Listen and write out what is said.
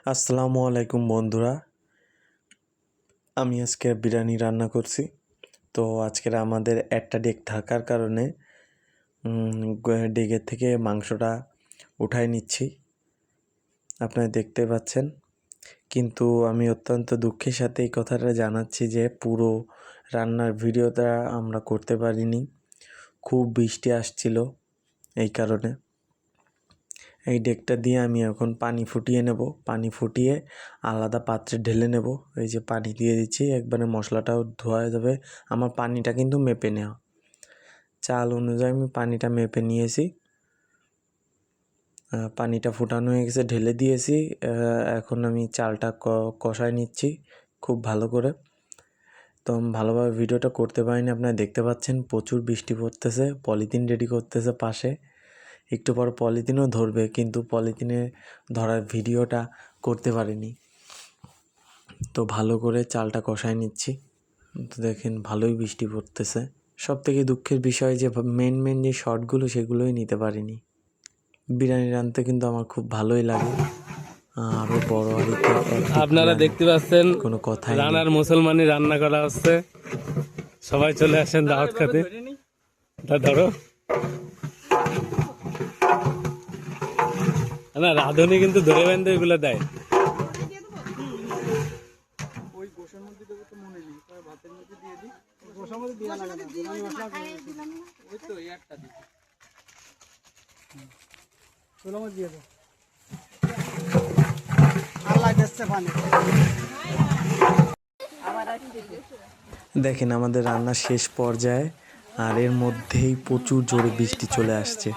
আসসালামু আলাইকুম বন্ধুরা, আমি আজকে বিরিয়ানি রান্না করছি। তো আজকের আমাদের একটা ডেক থাকার কারণে ডেকের থেকে মাংসটা উঠাই নিচ্ছি, আপনারা দেখতে পাচ্ছেন। কিন্তু আমি অত্যন্ত দুঃখের সাথে এই কথাটা জানাচ্ছি যে পুরো রান্নার ভিডিওটা আমরা করতে পারিনি, খুব বৃষ্টি আসছিল এই কারণে। এই ডেকটা দিয়ে আমি এখন পানি ফুটিয়ে নেব, পানি ফুটিয়ে আলাদা পাত্রে ঢেলে নেব। এই যে পানি দিয়ে দিচ্ছি, একবারে মশলাটাও ধোয়া যাবে। আমার পানিটা কিন্তু মেপে নেওয়া, চাল অনুযায়ী আমি পানিটা মেপে নিয়েছি। পানিটা ফুটানো হয়ে গেছে, ঢেলে দিয়েছি। এখন আমি চালটা কষায় নিচ্ছি খুব ভালো করে। তো আমি ভালোভাবে ভিডিওটা করতে পারিনি, আপনারা দেখতে পাচ্ছেন প্রচুর বৃষ্টি পড়তেছে। পলিথিন রেডি করতেছে পাশে, একটু পর পলিথিনও ধরবে, কিন্তু পলিথিনে ধরার ভিডিওটা করতে পারিনি। তো ভালো করে চালটা কষায় নিচ্ছি। তো দেখেন ভালোই বৃষ্টি পড়তেছে। সব থেকে দুঃখের বিষয় যে মেন যে শর্টগুলো সেগুলোই নিতে পারিনি। বিরিয়ানি রাঁধতে কিন্তু আমার খুব ভালোই লাগে। আরও বড় হাঁড়িতে আপনারা দেখতে পাচ্ছেন কোনো কথাই নেই। রানার মুসলমানি রান্না করা হচ্ছে। সবাই চলে আসেন দাওয়াত খেতে। ধরো না, রাঁধুনি কিন্তু ধরে বেঁধে এগুলো দেয়। দেখেন আমাদের রান্নার শেষ পর্যায়ে, আর এর মধ্যেই প্রচুর জোরে বৃষ্টি চলে আসছে।